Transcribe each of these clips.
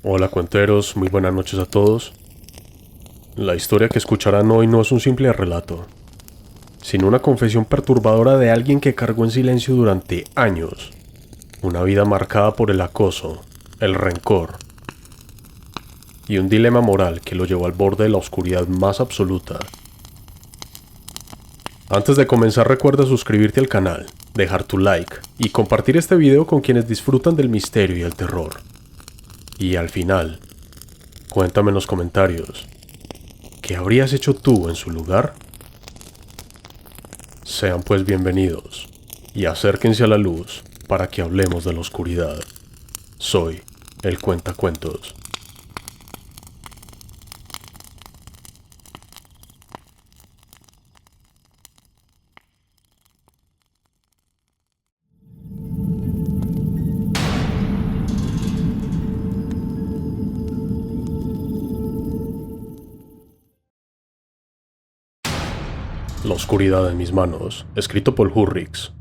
Hola cuenteros, muy buenas noches a todos. La historia que escucharán hoy no es un simple relato, sino una confesión perturbadora de alguien que cargó en silencio durante años, una vida marcada por el acoso, el rencor y un dilema moral que lo llevó al borde de la oscuridad más absoluta. Antes de comenzar, recuerda suscribirte al canal, dejar tu like y compartir este video con quienes disfrutan del misterio y el terror. Y al final, cuéntame en los comentarios, ¿qué habrías hecho tú en su lugar? Sean pues bienvenidos y acérquense a la luz para que hablemos de la oscuridad. Soy el Cuentacuentos. La oscuridad en mis manos, escrito por Ulrichs.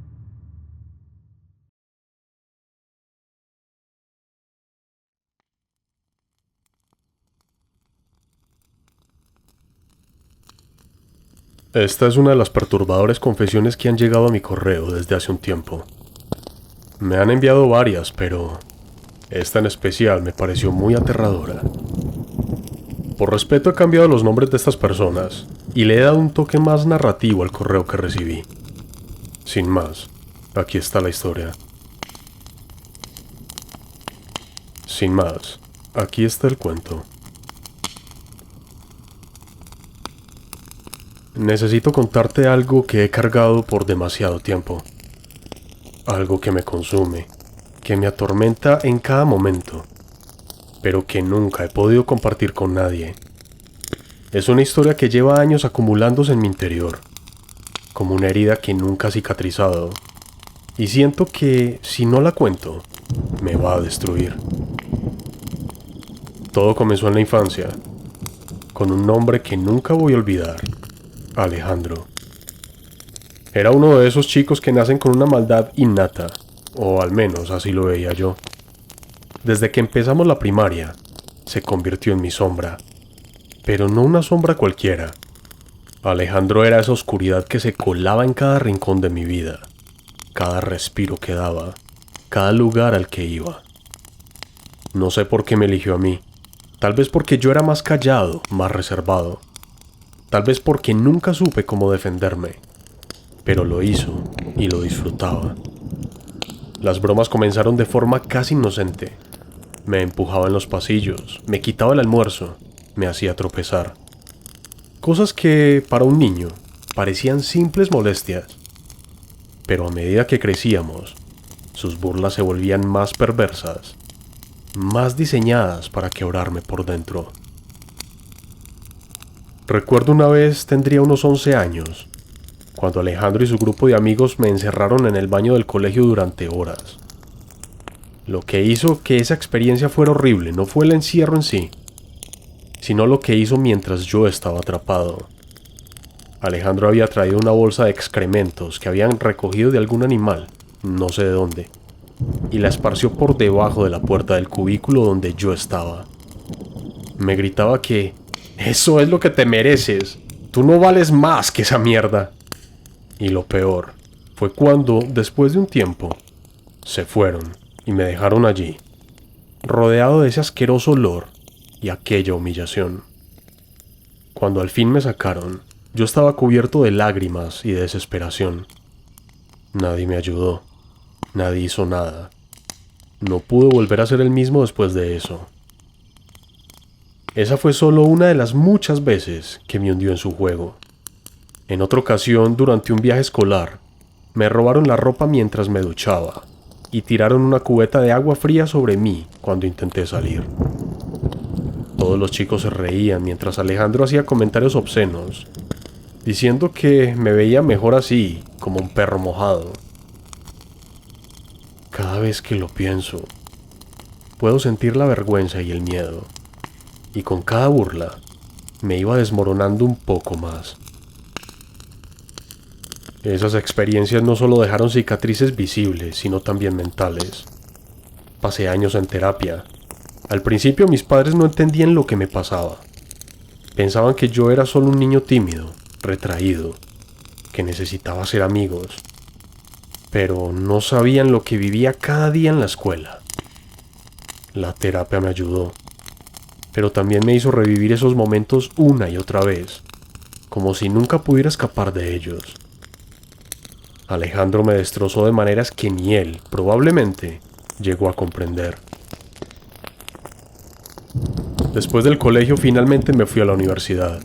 Esta es una de las perturbadoras confesiones que han llegado a mi correo desde hace un tiempo. Me han enviado varias, pero esta en especial me pareció muy aterradora. Por respeto he cambiado los nombres de estas personas y le he dado un toque más narrativo al correo que recibí. Sin más, aquí está la historia. Sin más, aquí está el cuento. Necesito contarte algo que he cargado por demasiado tiempo. Algo que me consume, que me atormenta en cada momento, pero que nunca he podido compartir con nadie. Es una historia que lleva años acumulándose en mi interior, como una herida que nunca ha cicatrizado, y siento que, si no la cuento, me va a destruir. Todo comenzó en la infancia, con un nombre que nunca voy a olvidar: Alejandro. Era uno de esos chicos que nacen con una maldad innata, o al menos así lo veía yo. Desde que empezamos la primaria, se convirtió en mi sombra, pero no una sombra cualquiera. Alejandro era esa oscuridad que se colaba en cada rincón de mi vida, cada respiro que daba, cada lugar al que iba. No sé por qué me eligió a mí, tal vez porque yo era más callado, más reservado, tal vez porque nunca supe cómo defenderme, pero lo hizo y lo disfrutaba. Las bromas comenzaron de forma casi inocente. Me empujaba en los pasillos, me quitaba el almuerzo, me hacía tropezar. Cosas que, para un niño, parecían simples molestias. Pero a medida que crecíamos, sus burlas se volvían más perversas, más diseñadas para quebrarme por dentro. Recuerdo una vez tendría unos 11 años, cuando Alejandro y su grupo de amigos me encerraron en el baño del colegio durante horas. Lo que hizo que esa experiencia fuera horrible no fue el encierro en sí, sino lo que hizo mientras yo estaba atrapado. Alejandro había traído una bolsa de excrementos que habían recogido de algún animal, no sé de dónde, y la esparció por debajo de la puerta del cubículo donde yo estaba. Me gritaba que eso es lo que te mereces, tú no vales más que esa mierda. Y lo peor fue cuando, después de un tiempo, se fueron y me dejaron allí, rodeado de ese asqueroso olor y aquella humillación. Cuando al fin me sacaron, yo estaba cubierto de lágrimas y de desesperación. Nadie me ayudó, nadie hizo nada. No pude volver a ser el mismo después de eso. Esa fue solo una de las muchas veces que me hundió en su juego. En otra ocasión, durante un viaje escolar, me robaron la ropa mientras me duchaba y tiraron una cubeta de agua fría sobre mí cuando intenté salir. Todos los chicos se reían mientras Alejandro hacía comentarios obscenos, diciendo que me veía mejor así, como un perro mojado. Cada vez que lo pienso, puedo sentir la vergüenza y el miedo, y con cada burla me iba desmoronando un poco más. Esas experiencias no solo dejaron cicatrices visibles, sino también mentales. Pasé años en terapia, Al principio mis padres no entendían lo que me pasaba. Pensaban que yo era solo un niño tímido, retraído, que necesitaba ser amigos, pero no sabían lo que vivía cada día en la escuela. La terapia me ayudó, pero también me hizo revivir esos momentos una y otra vez, como si nunca pudiera escapar de ellos. Alejandro me destrozó de maneras que ni él, probablemente, llegó a comprender. Después del colegio finalmente me fui a la universidad.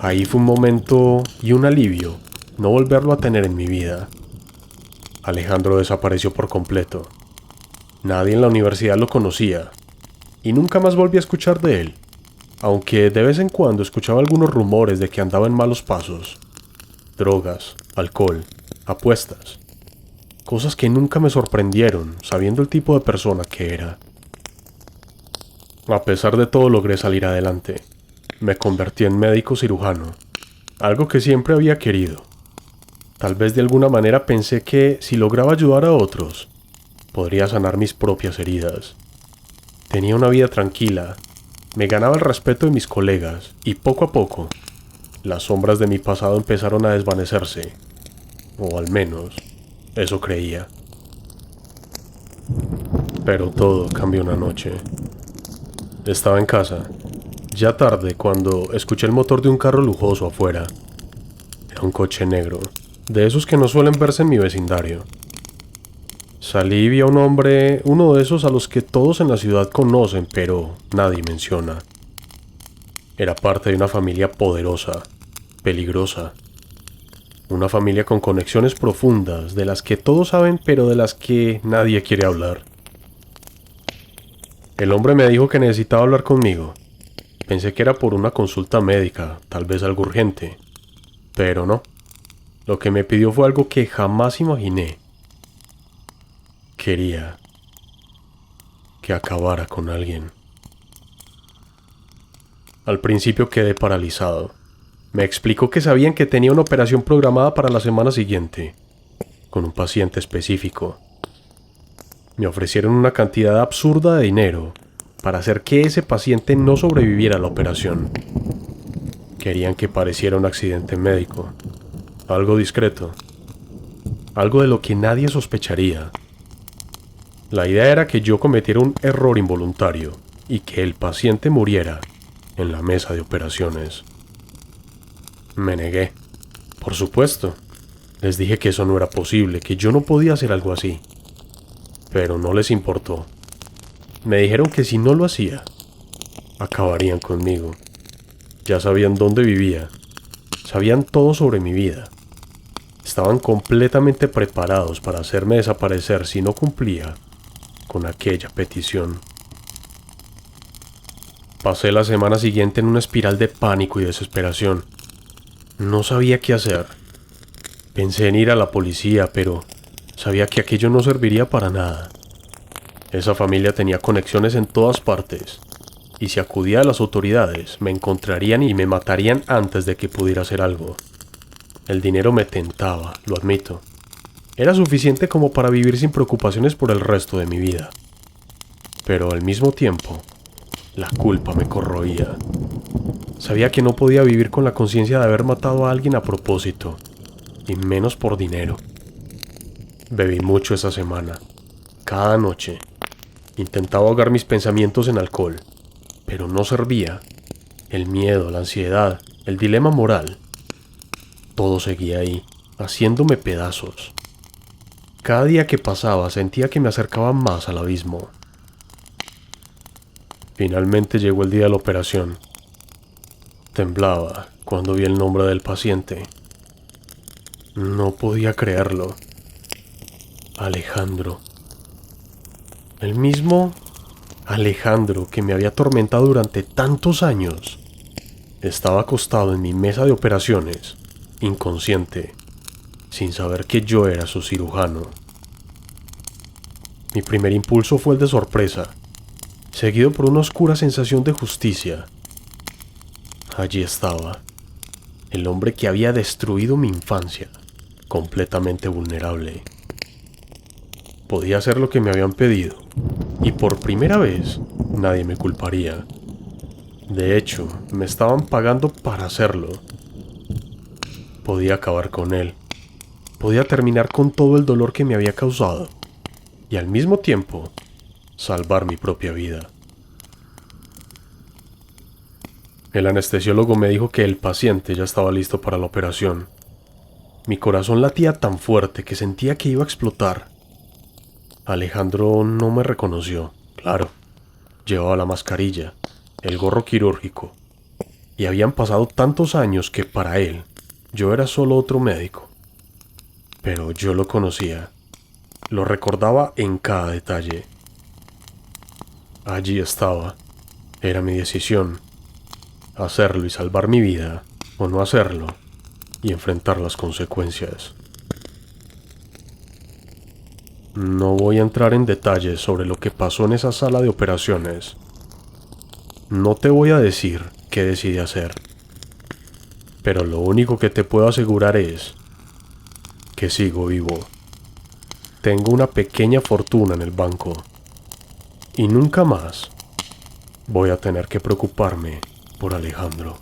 Ahí fue un momento y un alivio no volverlo a tener en mi vida. Alejandro desapareció por completo. Nadie en la universidad lo conocía y nunca más volví a escuchar de él, aunque de vez en cuando escuchaba algunos rumores de que andaba en malos pasos. Drogas, alcohol, apuestas. Cosas que nunca me sorprendieron sabiendo el tipo de persona que era. A pesar de todo logré salir adelante. Me convertí en médico cirujano, algo que siempre había querido. Tal vez de alguna manera pensé que si lograba ayudar a otros, podría sanar mis propias heridas. Tenía una vida tranquila, me ganaba el respeto de mis colegas y poco a poco, las sombras de mi pasado empezaron a desvanecerse, o al menos, eso creía. Pero todo cambió una noche. Estaba en casa, ya tarde, cuando escuché el motor de un carro lujoso afuera. Era un coche negro, de esos que no suelen verse en mi vecindario. Salí y vi a un hombre, uno de esos a los que todos en la ciudad conocen, pero nadie menciona. Era parte de una familia poderosa, peligrosa. Una familia con conexiones profundas, de las que todos saben, pero de las que nadie quiere hablar. El hombre me dijo que necesitaba hablar conmigo. Pensé que era por una consulta médica, tal vez algo urgente. Pero no. Lo que me pidió fue algo que jamás imaginé. Quería que acabara con alguien. Al principio quedé paralizado. Me explicó que sabían que tenía una operación programada para la semana siguiente, con un paciente específico. Me ofrecieron una cantidad absurda de dinero para hacer que ese paciente no sobreviviera a la operación. Querían que pareciera un accidente médico, algo discreto, algo de lo que nadie sospecharía. La idea era que yo cometiera un error involuntario y que el paciente muriera en la mesa de operaciones. Me negué. Por supuesto. Les dije que eso no era posible, que yo no podía hacer algo así. Pero no les importó. Me dijeron que si no lo hacía, acabarían conmigo. Ya sabían dónde vivía. Sabían todo sobre mi vida. Estaban completamente preparados para hacerme desaparecer si no cumplía con aquella petición. Pasé la semana siguiente en una espiral de pánico y desesperación. No sabía qué hacer. Pensé en ir a la policía, pero sabía que aquello no serviría para nada. Esa familia tenía conexiones en todas partes, y si acudía a las autoridades, me encontrarían y me matarían antes de que pudiera hacer algo. El dinero me tentaba, lo admito. Era suficiente como para vivir sin preocupaciones por el resto de mi vida. Pero al mismo tiempo, la culpa me corroía. Sabía que no podía vivir con la conciencia de haber matado a alguien a propósito, y menos por dinero. Bebí mucho esa semana, cada noche. Intentaba ahogar mis pensamientos en alcohol, pero no servía. El miedo, la ansiedad, el dilema moral, todo seguía ahí, haciéndome pedazos. Cada día que pasaba sentía que me acercaba más al abismo. Finalmente llegó el día de la operación. Temblaba cuando vi el nombre del paciente. No podía creerlo. Alejandro. El mismo Alejandro que me había atormentado durante tantos años. Estaba acostado en mi mesa de operaciones, inconsciente, sin saber que yo era su cirujano. Mi primer impulso fue el de sorpresa, seguido por una oscura sensación de justicia. Allí estaba, el hombre que había destruido mi infancia, completamente vulnerable. Podía hacer lo que me habían pedido, y por primera vez nadie me culparía. De hecho, me estaban pagando para hacerlo. Podía acabar con él. Podía terminar con todo el dolor que me había causado. Y al mismo tiempo, salvar mi propia vida. El anestesiólogo me dijo que el paciente ya estaba listo para la operación. Mi corazón latía tan fuerte que sentía que iba a explotar. Alejandro no me reconoció, claro. Llevaba la mascarilla, el gorro quirúrgico, y habían pasado tantos años que para él yo era solo otro médico. Pero yo lo conocía, lo recordaba en cada detalle. Allí estaba, era mi decisión, hacerlo y salvar mi vida, o no hacerlo, y enfrentar las consecuencias. No voy a entrar en detalles sobre lo que pasó en esa sala de operaciones. No te voy a decir qué decidí hacer. Pero lo único que te puedo asegurar es que sigo vivo. Tengo una pequeña fortuna en el banco. Y nunca más voy a tener que preocuparme por Alejandro.